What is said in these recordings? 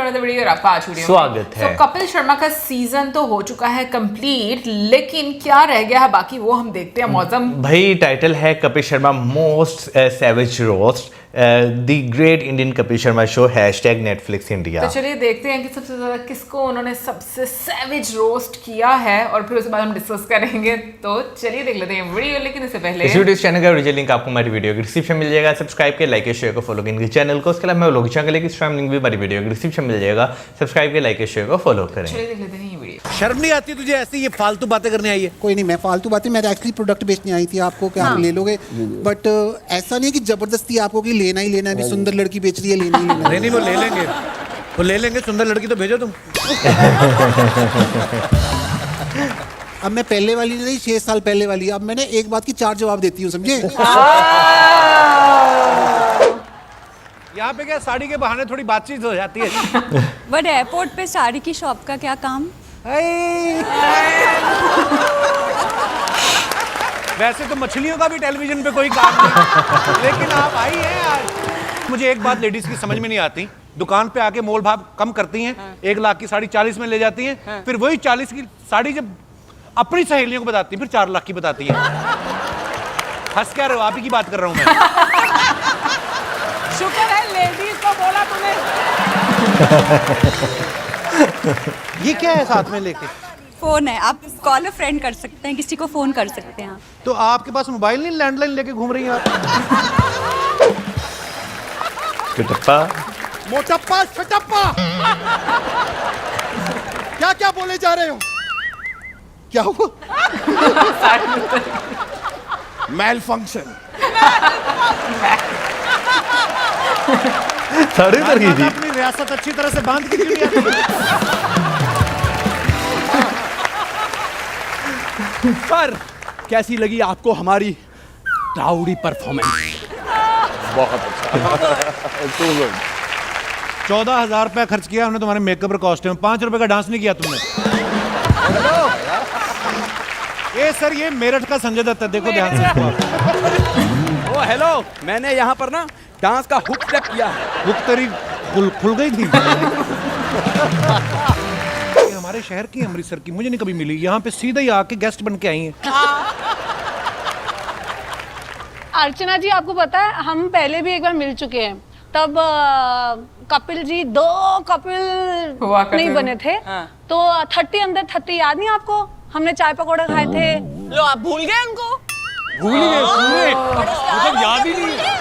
Video और आपका आज वीडियो स्वागत है। कपिल शर्मा का सीजन तो हो चुका है कंप्लीट, लेकिन क्या रह गया है बाकी वो हम देखते हैं। मौसम भाई टाइटल है Kapil Sharma most savage roast the great Indian Kapil Sharma show #Netflix India. तो चलिए देखते हैं कि सबसे ज्यादा किसको उन्होंने सबसे सैवेज रोस्ट किया है और फिर उसके बाद हम डिस्कस करेंगे। तो चलिए देख लेते हैं वीडियो, लेकिन इससे पहले इस वीडियो चैनल का ओरिजिनल लिंक आपको हमारी वीडियो के डिस्क्रिप्शन मिल जाएगा। सब्सक्राइब के लाइक शेयर को फॉलो करेंगे चैनल को। उसके अलावा मैं लोग चैनल की स्ट्रीम लिंक भी हमारी वीडियो के डिस्क्रिप्शन मिल जाएगा। सब्सक्राइब के लाइक शेयर को फॉलो करें। चलिए देख लेते हैं ये वीडियो। शर्म नहीं आती तुझे ऐसी ये फालतू बातें करने आई है? कोई नहीं, मैं फालतू बातें, मैं एक्चुअली प्रोडक्ट बेचने आई थी आपको कि आप ले लोगे, बट ऐसा नहीं है कि जबरदस्ती आपको कि लेना ही लेना है। अभी सुंदर लड़की बेच रही है, लेना ही लेना है। नहीं वो ले लेंगे, वो ले लेंगे। सुंदर लड़की तो भेजो तुम। अब मैं पहले वाली नहीं, 6 साल पहले वाली। अब मैंने एक बात की 4 जवाब देती हूँ, समझे? यहाँ पे क्या साड़ी के बहाने थोड़ी बातचीत हो जाती है। बट एयरपोर्ट पे साड़ी की शॉप का क्या काम? वैसे तो मछलियों का भी टेलीविजन पे कोई काम नहीं, लेकिन आप आई हैं आज। मुझे एक बात लेडीज की समझ में नहीं आती, दुकान पे आके मोल भाव कम करती हैं, 1 लाख की साड़ी 40 में ले जाती हैं, फिर वही 40 की साड़ी जब अपनी सहेलियों को बताती हैं फिर 4 लाख की बताती हैं। हंस क्या रहे हो? आप ही की बात कर रहा हूँ मैं। शुक्र है लेडीज को बोला तूने। ये क्या है साथ में लेके? फोन है, आप कॉल फ्रेंड कर सकते हैं, किसी को फोन कर सकते हैं। तो आपके पास मोबाइल नहीं, लैंडलाइन लेके घूम रही हैं आप? कुटप्पा मोटप्पा छटप्पा, क्या क्या बोले जा रहे हो? क्या हुआ? Mail function. साड़ी उतर गई थी। अपनी रियासत अच्छी तरह से बांध के क्यों नहीं आती? पर कैसी लगी आपको हमारी टाउडी परफॉर्मेंस? बहुत अच्छा। 14,000 रुपया खर्च किया हमने तुम्हारे मेकअप और कॉस्ट्यूम, 5 रुपए का डांस नहीं किया तुमने। ये सर, ये मेरठ का संजय दत्त है, देखो ध्यान से। ओ हेलो, मैंने यहाँ पर ना डांस का हुक स्टेप किया है। बुक तेरी खुल गई थी। ये हमारे शहर की, अमृतसर की, मुझे नहीं कभी मिली। यहाँ पे सीधा ही आके गेस्ट बन के आई हैं। अर्चना जी, आपको पता है हम पहले भी एक बार मिल चुके हैं, तब कपिल जी 2 कपिल नहीं बने थे। तो 30 अंदर 30 याद नहीं आपको? हमने चाय पकौड़े खाए थे। लो आप भूल गए उनको? भूल गए, मतलब याद ही नहीं है।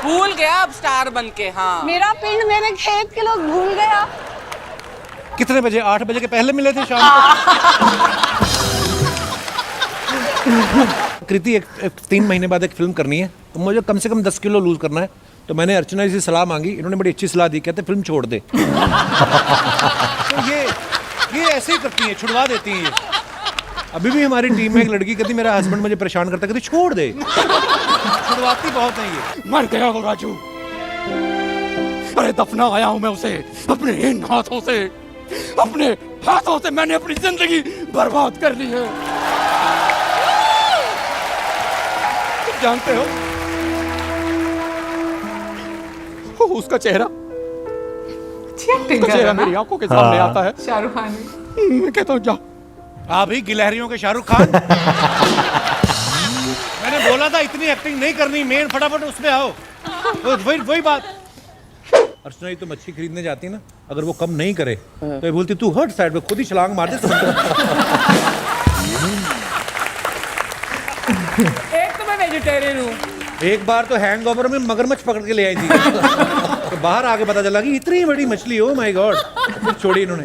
भूल गया अब स्टार बन के। हाँ, मेरा पिंड मेरे खेत के लोग भूल गया। कितने बजे? 8 बजे के पहले मिले थे शाम को। कृति एक 3 महीने बाद एक फिल्म करनी है, तो मुझे कम से कम 10 किलो लूज करना है। तो मैंने अर्चना जी से सलाह मांगी, इन्होंने बड़ी अच्छी सलाह दी, कहते फिल्म छोड़ दे। तो ये ऐसे ही करती हैं, छुड़वा देती हैं ये। अभी भी हमारी टीम में एक लड़की कहती मेरा हस्बैंड मुझे परेशान करता, कहती छोड़ दे। छुड़वाती बहुत है ये। मर गया वो राजू, अरे दफना आया हूं मैं उसे अपने इन हाथों से। अपने हाथों से मैंने अपनी जिंदगी बर्बाद कर ली है। तुम जानते हो उसका चेहरा मेरी आंखों के सामने आता है। शाहरुख खान। मैं कहता हूँ जाओ। आप ही गिलहरियों के शाहरुख खान। मैंने बोला था इतनी एक्टिंग नहीं करनी, मेन फटाफट उसमें आओ। तो वही बात। अर्चना तो मच्छी खरीदने जाती है ना, अगर वो कम नहीं करे तो ये बोलती तू हट साइड पे, खुद ही छलांग मार दे। एक तो मैं वेजिटेरियन हूँ। एक बार तो हैंगओवर में मगरमच्छ पकड़ के ले आई थी। तो बाहर आके पता चला कि इतनी बड़ी मछली, ओ माय गॉड। फिर छोड़ी इन्होंने।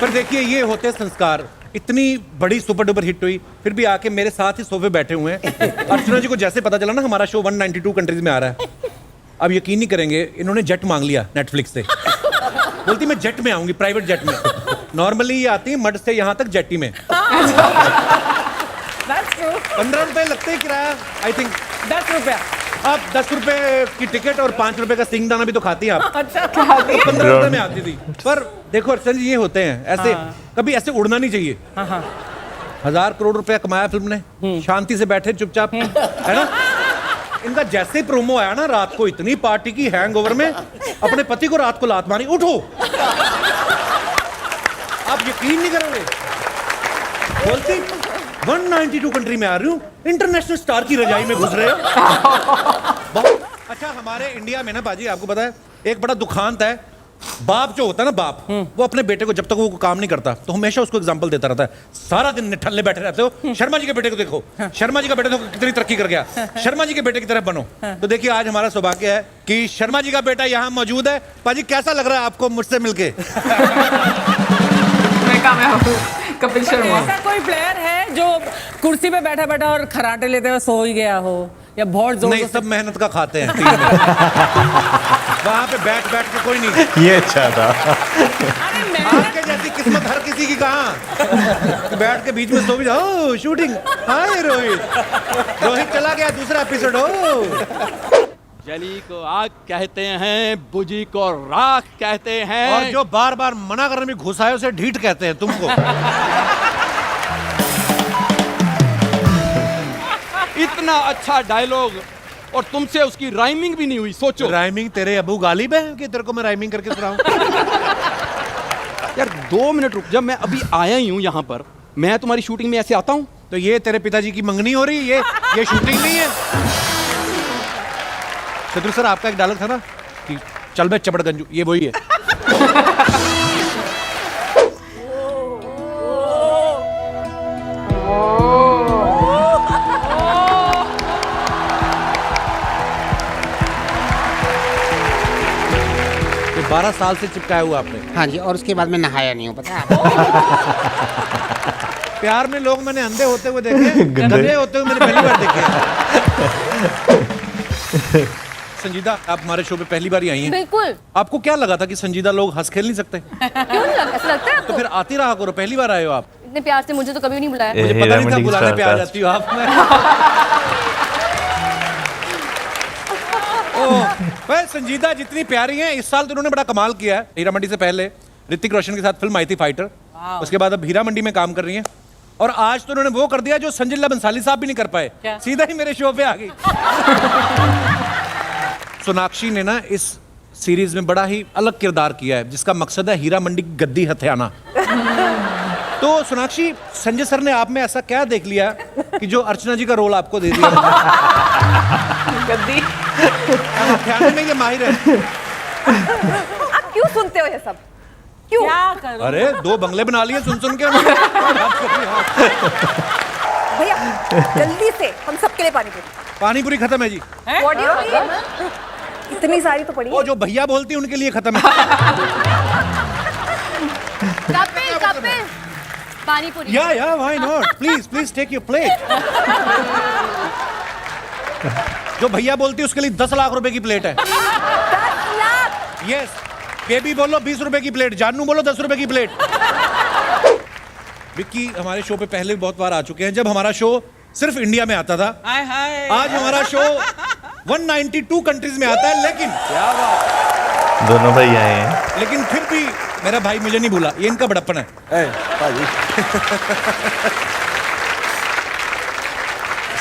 पर देखिए ये होते संस्कार। इतनी बड़ी सुपर डुपर हिट हुई, फिर भी आके मेरे साथ ही सोफे बैठे हुए हैं। अर्चना जी को जैसे पता चला ना हमारा शो 192 कंट्रीज में आ रहा है, अब यकीन नहीं करेंगे, इन्होंने जेट मांग लिया नेटफ्लिक्स से। बोलती मैं जेट में आऊंगी, प्राइवेट जेट में। नॉर्मली ये आती है मड से यहाँ तक जेटी में। 15 रुपए लगते हैं किराया, आई थिंक 10 रुपया। आप 10 रुपए की टिकट और 5 रुपए का सिंगदाना भी तो खाती हैं आप। अच्छा, खाती है। 15 रुपए में आती थी। पर देखो अर्चना जी, ये होते हैं ऐसे। कभी ऐसे उड़ना नहीं चाहिए। 1000 करोड़ रुपया कमाया फिल्म ने, शांति से बैठे चुपचाप, है ना? इनका जैसे ही प्रोमो आया ना रात को इतनी पार्टी की हैंगओवर में अपने पति को रात को लात मारी, उठो। आप यकीन नहीं करोगे, बोलती 192 कंट्री में आ रही हूँ, इंटरनेशनल स्टार की रजाई में घुस रहे हो। बहुत अच्छा। हमारे इंडिया में ना बाजी आपको पता है एक बड़ा दुखांत है, बाप जो होता है ना बाप, वो अपने बेटे को जब तक वो काम नहीं करता तो हमेशा उसको एग्जांपल देता रहता है। सारा दिन निठल्ले बैठे रहते हो, शर्मा जी के बेटे को देखो, शर्मा जी का बेटा तो कितनी तरक्की कर गया, शर्मा जी के बेटे की तरह बनो। तो देखिए आज हमारा सौभाग्य है कि शर्मा जी का बेटा यहाँ मौजूद है। पाजी कैसा लग रहा है आपको मुझसे मिलके? कपिल शर्मा ऐसा कोई प्लेयर है जो कुर्सी पे बैठा बैठा और खराटे लेते हुए सो ही गया हो, या बहुत जोर नहीं, सब मेहनत का खाते हैं टीम में। वहां पे बैठ बैठ के कोई नहीं। ये अच्छा था। आपके जैसी किस्मत हर किसी की कहाँ। बैठ के बीच में सो भी जाओ, शूटिंग। हाय रोहित, रोहित चला गया, दूसरा एपिसोड हो। जली को आग कहते हैं, बुझी को राख कहते हैं, और जो बार बार मना करने में घुसाए उसे ढीठ कहते हैं तुमको। इतना अच्छा डायलॉग और तुमसे उसकी राइमिंग भी नहीं हुई। सोचो, राइमिंग तेरे अबू गालिब है कि तेरे को मैं राइमिंग करके सुनाऊं? यार 2 मिनट रुक, जब मैं अभी आया ही हूँ यहाँ पर, मैं तुम्हारी शूटिंग में ऐसे आता हूँ? तो ये तेरे पिताजी की मंगनी हो रही है, ये शूटिंग नहीं है। शत्रु सर आपका एक डायलॉग था ना कि चल बे चपड़गंजू, ये वही है। ये 12 साल से चिपकाया हुआ आपने। हाँ जी, और उसके बाद मैं नहाया नहीं हूँ, पता है? प्यार में लोग मैंने अंधे होते हुए देखे, गधे होते हुए मैंने पहली बार देखे। संजीदा, आप हमारे शो पे पहली बार ही आई हैं। बिल्कुल। आपको क्या लगा था कि संजीदा लोग हंस खेल नहीं सकते? क्यों नहीं लगता? ऐसा लगता है तो फिर आती रहा करो, पहली बार आए हो आप। इतने प्यार से मुझे तो कभी नहीं बुलाया। मुझे पता नहीं था बुलाने पे आ जाती हो आप। वह संजीदा जितनी प्यारी हैं, इस साल तो उन्होंने बड़ा कमाल किया है। हीरा मंडी से पहले ऋतिक रोशन के साथ फिल्म आई थी फाइटर, उसके बाद अब हीरा मंडी में काम कर रही हैं, और आज तो उन्होंने वो कर दिया जो संजीला बंसाली साहब भी नहीं कर पाए, सीधा ही मेरे शो पे आ गई। सोनाक्षी ने ना इस सीरीज में बड़ा ही अलग किरदार किया है, जिसका मकसद है हीरा मंडी की गद्दी हथियाना। तो सोनाक्षी, संजय सर ने आप में ऐसा क्या देख लिया कि जो अर्चना जी का रोल आपको दे दिया? गद्दी हथियाने में ये माहिर है। आप क्यों सुनते हो ये सब? क्यों? क्या करूं? अरे 2 बंगले बना लिए सुन के। भैया जल्दी से हम सबके लिए पानी पूरी। पानी पूरी खत्म है जी। What do you mean? इतनी सारी तो पड़ी है। वो जो भैया बोलती है उनके लिए खत्म है। कपिल, कपिल, पानी पूरी। या why not, please take your plate. जो भैया बोलती है उसके लिए 10 लाख रुपए की प्लेट है। 10 लाख? यस। बेबी बोलो 20 रुपए की प्लेट, जानू बोलो 10 रुपए की प्लेट। विक्की हमारे शो पे पहले भी बहुत बार आ चुके हैं, जब हमारा शो सिर्फ इंडिया में आता था। आज हमारा शो 192 कंट्रीज में आता है, लेकिन क्या बात, दोनों भाई आए हैं। लेकिन फिर भी मेरा भाई मुझे नहीं भूला, ये इनका बड़प्पन है।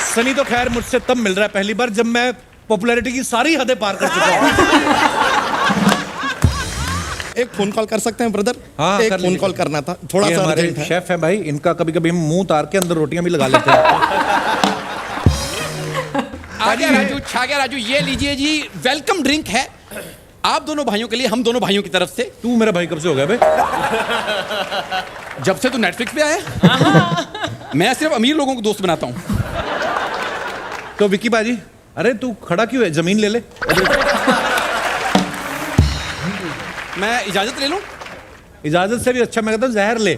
सनी तो खैर मुझसे तब मिल रहा है पहली बार जब मैं पॉपुलैरिटी की सारी हदें पार कर चुका हूँ। एक फोन कॉल कर सकते हैं ब्रदर? हाँ, एक फोन कॉल करना था, थोड़ा सा हमारे अर्जेंट है। शेफ है भाई, इनका कभी कभी हम मुंह उतार के अंदर रोटियां भी लगा लेते हैं। आ गया राजू, छा गया राजू, ये लीजिए जी, वेलकम ड्रिंक है आप दोनों भाइयों के लिए, हम दोनों भाइयों की तरफ से। तू मेरा भाई कब से हो गया बे? जब से तू नेटफ्लिक्स पे आया। मैं सिर्फ अमीर लोगों को दोस्त बनाता हूँ। तो विक्की बाजी, अरे तू खड़ा क्यों है, जमीन ले ले। मैं इजाजत ले लूं? इजाजत से भी अच्छा मैं कहता हूँ जहर ले।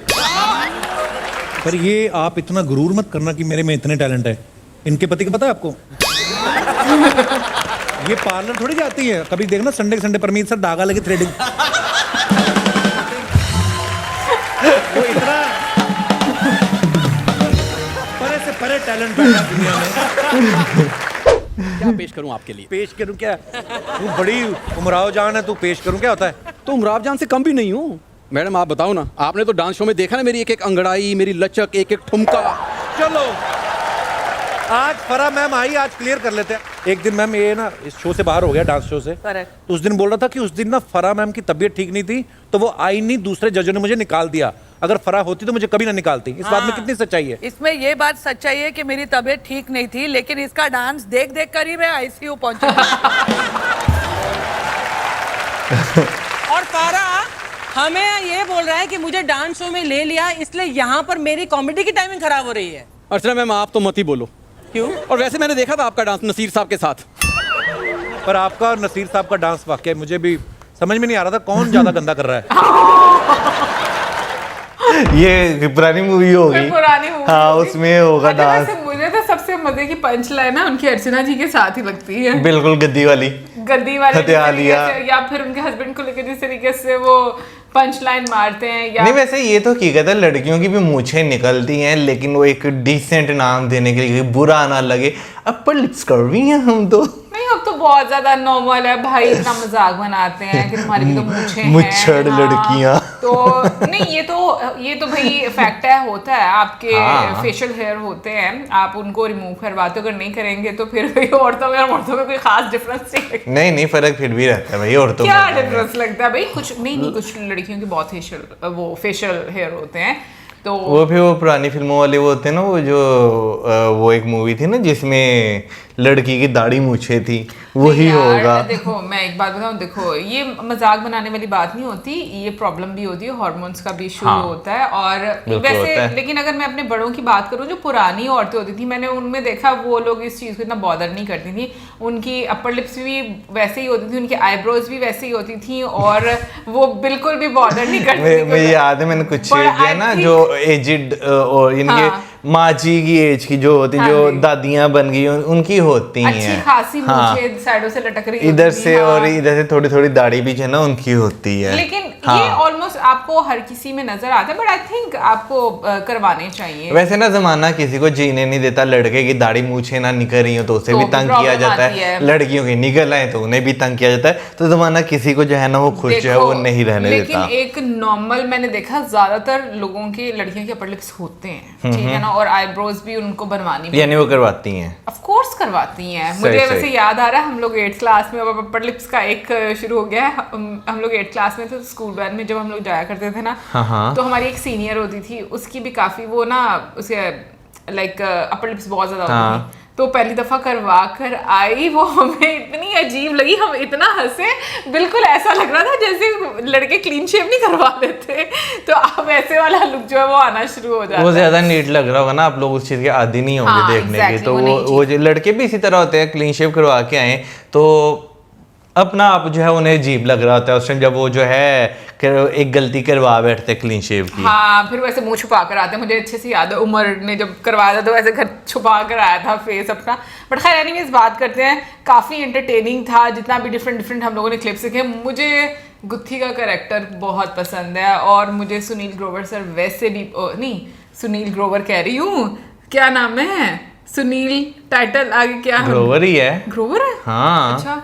पर ये आप इतना गुरूर मत करना कि मेरे में इतने टैलेंट है। इनके पति को पता है आपको? ये पार्लर थोड़ी जाती है, कभी देखना संडे संडे परमीत सर धागा लगे थ्रेडिंग। वो इतना परे से परे टैलेंट बैठा दुनिया में। क्या पेश करूं आपके लिए? पेश करूं क्या? तू बड़ी उमराव जान है, तू पेश करूं क्या होता है? तो उमराव जान से कम भी नहीं हूँ। मैडम आप बताओ ना, आपने तो डांस शो में देखा ना मेरी एक एक अंगड़ाई, मेरी लचक, एक एक ठुमका। चलो आज फरा मैम आई, आज क्लियर कर लेते हैं। एक दिन मैम ये ना इस शो से बाहर हो गया, डांस शो से। Correct. तो उस दिन बोल रहा था कि उस दिन ना फरा मैम की तबीयत ठीक नहीं थी, तो वो आई नहीं, दूसरे जजों ने मुझे निकाल दिया। अगर फरा होती तो मुझे कभी ना निकालती। इस बात में कितनी सच्चाई है? इसमें ये बात सच्चाई है कि मेरी तबीयत ठीक नहीं थी, लेकिन इसका डांस देख देख कर ही मैं आईसीयू पहुंचा। और फारा हमें ये बोल रहा है कि मुझे डांस शो में ले लिया, इसलिए यहाँ पर मेरी कॉमेडी की टाइमिंग खराब हो रही है। अर्चना मैम आप तो मत ही बोलो। क्यों? और वैसे मैंने देखा था आपका डांस नसीर साहब के साथ। पर आपका और नसीर साहब का डांस वाकई मुझे भी समझ में नहीं आ रहा था कौन ज्यादा गंदा कर रहा है। ये पुरानी मूवी होगी, पुरानी मूवी हाँ उसमें होगा डांस। मुझे तो सबसे मजे की पंच लाइन ना उनकी अर्चना जी के साथ ही लगती है। बिल्कुल गद्दी वाली हत्यालिया, या फिर उनके हस्बैंड को लेकर जिस तरीके से वो पंच लाइन मारते हैं। या नहीं वैसे ये तो हकीकत है, लड़कियों की भी मूछें निकलती हैं, लेकिन वो एक डिसेंट नाम देने के लिए बुरा ना लगे, अपर लिप्स कर रही हैं हम तो। नहीं अब तो बहुत ज्यादा नॉर्मल है भाई, इतना मजाक बनाते हैं कि तुम्हारी भी तो मूछें हैं। मुच्छड़ लड़कियां तो नहीं ये तो भाई फैक्ट है, होता है। आपके फेशियल हेयर होते हैं, आप उनको रिमूव करवाते हो, अगर नहीं करेंगे तो फिर भाई औरतों में और मर्दों में कोई खास डिफरेंस नहीं फर्क फिर भी रहता है भाई औरतों में। क्या डिफरेंस लगता है भाई? कुछ नहीं कुछ लड़कियों के बहुत फेशियल हेयर होते हैं। तो वो फिर वो पुरानी फिल्मों वाले वो होते हैं ना, वो जो वो एक मूवी थी ना जिसमें लड़की की दाढ़ी मूछे थी, वही होगा। देखो मैं एक बात बताऊं, देखो ये मजाक बनाने वाली बात नहीं होती, ये प्रॉब्लम भी होती है, हार्मोन्स का भी इशू होता है। और वैसे लेकिन अगर मैं अपने बड़ों की बात करूं, जो पुरानी औरतें होती थी, मैंने उनमें देखा वो लोग इस चीज को इतना बॉदर नहीं करती थी। उनकी अपर लिप्स भी वैसे ही होती थी, उनकी आईब्रोज भी वैसे ही होती थी, और वो बिल्कुल भी बॉदर नहीं करती थी। मुझे याद है मैंने कुछ है ना जो एजिड और इनके माँ जी की एज की जो होती जो दादियां बन गई उनकी होती हैं अच्छी खासी मूछें साइडों से लटक रही इधर से और इधर से थोड़ी थोड़ी दाढ़ी भी है ना उनकी होती है। लेकिन ये ऑलमोस्ट आपको हर किसी में नजर आता है, बट आई थिंक आपको करवाने चाहिए। वैसे ना जमाना किसी को जीने नहीं देता, लड़के की दाढ़ी मूछें ना निकल रही हो तो उसे भी तंग किया जाता है, लड़कियों की निकल आए तो उन्हें भी तंग किया जाता है। तो जमाना किसी को जो है ना वो खुश जो है वो नहीं रहने देता। लेकिन एक नॉर्मल मैंने देखा ज्यादातर लोगों के लड़कियों के अपर लिप्स होते हैं, ठीक है ना, और आईब्रोज भी उनको बनवानी, यानी वो करवाती हैं, ऑफ कोर्स करवाती हैं। मुझे वैसे याद आ रहा है हम लोग 8th क्लास में अपर लिप्स का एक शुरू हो गया है। हम लोग 8th क्लास में थे, स्कूल वैन में जब हम लोग जाया करते थे ना, तो हमारी एक सीनियर होती थी, उसकी भी काफी वो ना उसके लाइक अपर लिप्स बहुत ज्यादा होती थी। तो पहली दफा करवा कर आई, वो हमें इतनी अजीब लगी, हम इतना हंसे, बिल्कुल ऐसा लग रहा था जैसे लड़के क्लीन शेव नहीं करवा लेते। तो अब ऐसे वाला लुक जो है वो आना शुरू हो जाता है। वो ज्यादा नीट लग रहा होगा ना, आप लोग उस चीज के आदी नहीं होंगे देखने के। तो वो जो लड़के भी इसी तरह होते हैं, क्लीन शेव करवा के आए तो अपना आप जो है उन्हें अजीब लग रहा होता है उस टाइम, जब वो जो है एक गलती करवा बैठते क्लीन शेव की। हाँ, फिर वैसे मुंह छुपा कर आते हैं। मुझे अच्छे से याद है उमर ने जब करवाया था तो वैसे घर छुपा कर आया था फेस अपना। बट खैर एनीवेज बात करते हैं, काफ़ी एंटरटेनिंग था जितना भी डिफरेंट हम लोगों ने क्लिप सीखे। मुझे गुत्थी का कैरेक्टर बहुत पसंद है, और मुझे सुनील ग्रोवर सर वैसे भी नहीं, सुनील ग्रोवर कह रही हूँ, क्या नाम है सुनील, टाइटल आगे क्या है? ग्रोवर ही है। ग्रोवर है? हाँ अच्छा,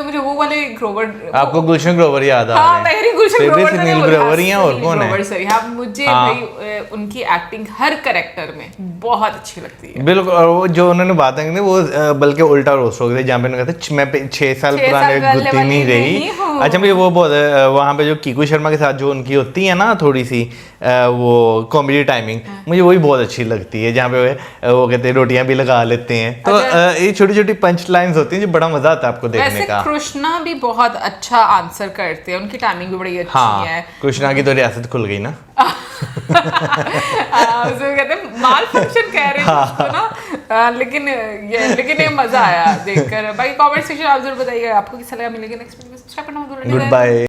मुझे वो वाले ग्रोवर, आपको गुलशन ग्रोवर याद आ रहा है? गुलशन ग्रोवर, सुनील ग्रोवर ही हैं, और कौन है? सही। हाँ, मुझे भाई उनकी एक्टिंग हर कैरेक्टर में बहुत अच्छी लगती है। बिल्कुल, और वो जो उन्होंने बातें की वो बल्कि उल्टा रोस्ट हो गए, जहाँ पे उन्होंने कहते मैं 6 साल पुराने गुत्थी नहीं रही। अच्छा मुझे वो बहुत वहाँ पे जो कीकू शर्मा के साथ जो उनकी होती है ना थोड़ी सी वो कॉमेडी टाइमिंग, मुझे वही बहुत अच्छी लगती है, जहाँ पे वो कहते हैं रोटियां भी लगा लेते हैं। तो ये छोटी छोटी पंच लाइन्स होती हैं जो बड़ा मजा आता है आपको देखने का। कृष्णा भी बहुत अच्छा आंसर करते हैं, उनकी टाइमिंग भी बड़ी अच्छी है। कृष्णा की तो रियासत खुल गई ना। उसमें कहते हैं माल फंक्शन कह रहे हैं उसको ना, लेकिन ये मजा आया देखकर। बाकी कमेंट सेक्शन आप जरूर बताइएगा आपको कैसा लगा। मिलेंगे नेक्स्ट वीडियो में, सब्सक्राइब करना मत भूलिएगा। Good bye.